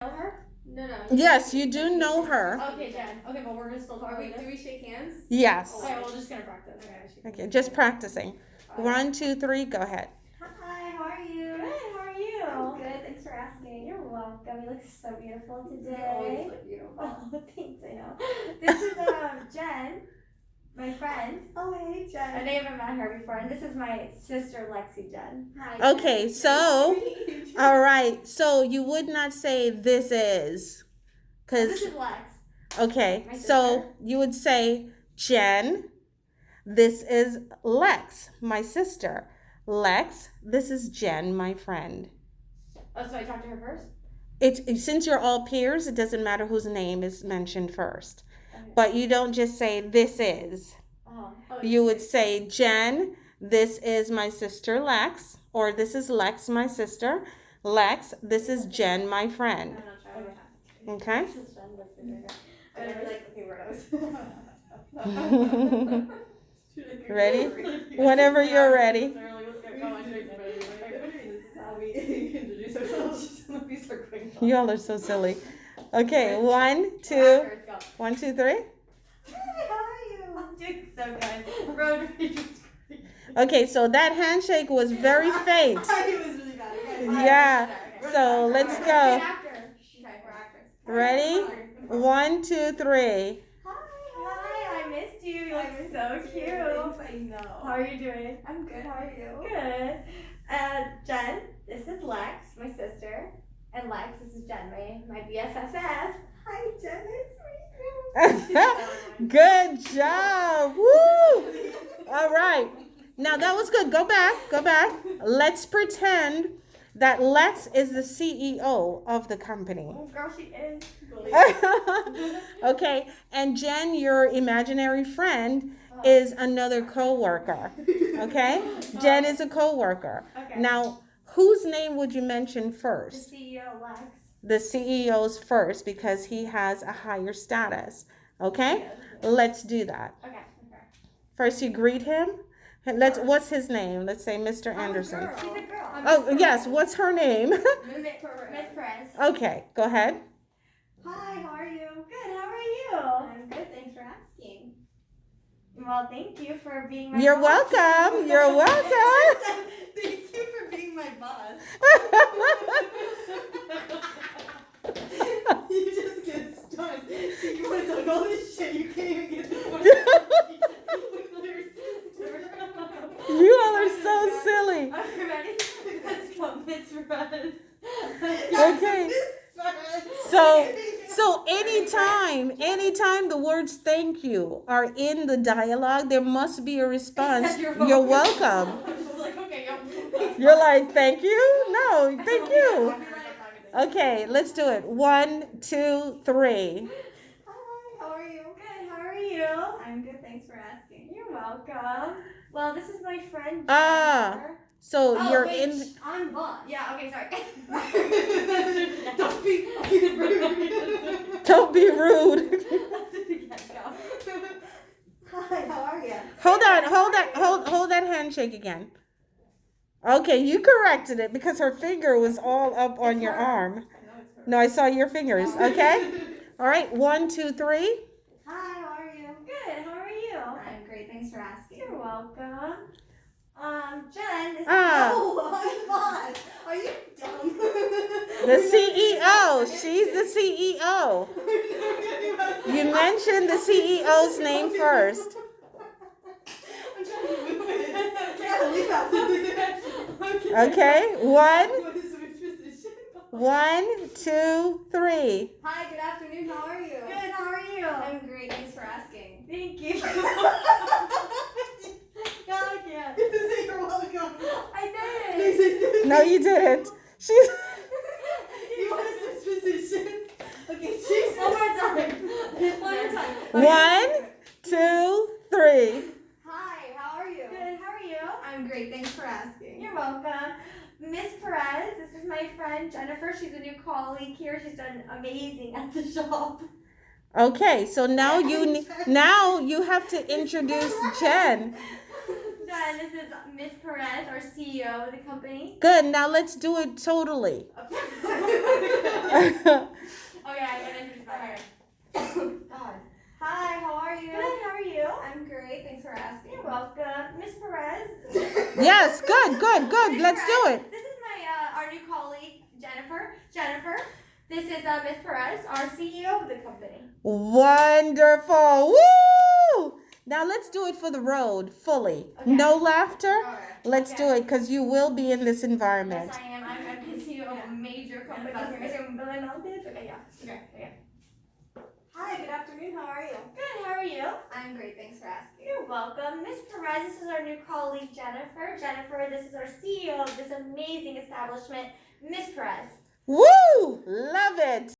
Know her? No. Yes, you do know her. Okay, Jen. Okay, but we're gonna still talk. Do we shake hands? Yes. Okay, we're just gonna practice. Okay, just practicing. 1, 2, 3, go ahead. Hi, how are you? Good, how are you? I'm good, thanks for asking. You're welcome. You look so beautiful today. You always look beautiful. Oh, thanks, I know. This is Jen, my friend. Oh, hey, Jen. I never met her before, and this is my sister, Lexi Jen. Hi. Okay, so, all right, so you would not say this is, because, This is Lex. okay, so you would say Jen, this is Lex, my sister. Lex, this is Jen, my friend. Oh, so I talked to her first? Since you're all peers, it doesn't matter whose name is mentioned first. Okay. But you don't just say this is. Oh, You would say, Jen, this is my sister Lex, or this is Lex, my sister. Lex, this is Jen, my friend. Okay? This is Jen, Lex, I never like the photos. Ready? Whenever you're ready. This is how we introduce ourselves. Y'all are so silly. Okay, 1, 2, 1, 2, 3. Hi, how are you? I'm doing so good. Road rage is great. Okay, so that handshake was very faint. It was really bad. Okay. Yeah, so let's go. Actor. Ready? 1, 2, 3. Hi, I missed you. You look so cute. Thanks, I know. How are you doing? I'm good, how are you? Good. Jen, this is Lex, my sister. And Lex, this is Jen, my BFFF. Hi, Jen, it's me. Good job. Woo! All right. Now that was good. Go back. Let's pretend that Lex is the CEO of the company. Oh, girl, she is. Okay, and Jen, your imaginary friend, is another co-worker. Okay? Jen is a co-worker. Okay. Now, whose name would you mention The first? CEO, Lex. The CEO's first because he has a higher status. Okay? Let's do that. Okay. First you greet him. What's his name? Let's say Mr. Anderson. She's a girl. Oh, yes, what's her name? Miss Perez. Okay, go ahead. Hi, how are you? Good, how are you? I'm good, thanks for asking. Well, thank you for being my You're boss. welcome. You're welcome. Thank you for being my boss. You just get stunned. You want to talk all this shit, you can't even get the point. You all are so silly. Are you ready? Let's go, Miss Perez. Okay. So anytime the words thank you are in the dialogue, there must be a response. You're welcome. I was like, okay, You're like, thank you? No, thank you. Okay, let's do it. 1, 2, 3. Hi, how are you? Good, how are you? I'm good, thanks for asking. You're welcome. Well, this is my friend. Ah. Jennifer. So Oh, you're wait, in. I'm boss. Yeah, okay, sorry. Don't be rude. Don't be rude. Let's do it again, go. Hi, how are you? Hold that handshake again. Okay, you corrected it because her finger was all up on your arm. No, I saw your fingers. Okay. All right. 1, 2, 3. Hi, how are you? Good, how are you? I'm great, thanks for asking. You're welcome. Jen, this Oh, I'm boss. Are you dumb? The CEO. She's the CEO. You mentioned the CEO's name first. I'm trying to move it. Yeah, leave out the Okay. 1, Switch position. 1, 2, 3. Hi, good afternoon. How are you? Good, how are you? I'm great. Thanks for asking. Thank you. No, I can't. You have to say you're welcome. I did. No, you didn't. She's. You want to switch positions? Okay, Jesus. One more time. One more time. 1, 2, 3. Hi, how are you? Good, how are you? I'm great. Thanks for asking. You're welcome. Miss Perez, this is my friend Jennifer. She's a new colleague here. She's done amazing at the shop. Okay, so now you have to introduce Jen. Then this is Miss Perez, our CEO of the company. Good. Now let's do it totally. Okay, I gotta introduce myself. God. Hi, how are you? Good, how are you? I'm great, thanks for asking. You're welcome. Miss Perez. Yes, good. Miss Let's do Perez, it. This is my our new colleague, Jennifer. This is Miss Perez, our CEO of the company. Wonderful. Woo! Now let's do it for the road fully. Okay. No laughter. Alright. Let's do it because you will be in this environment. Yes, I am. I'm the CEO of a major company here. So I'm billing all this. Okay, yeah. Okay. Hi, good afternoon. How are you? Good, how are you? I'm great. Thanks for asking. You're welcome. Miss Perez, this is our new colleague, Jennifer. Jennifer, this is our CEO of this amazing establishment, Miss Perez. Woo! Love it.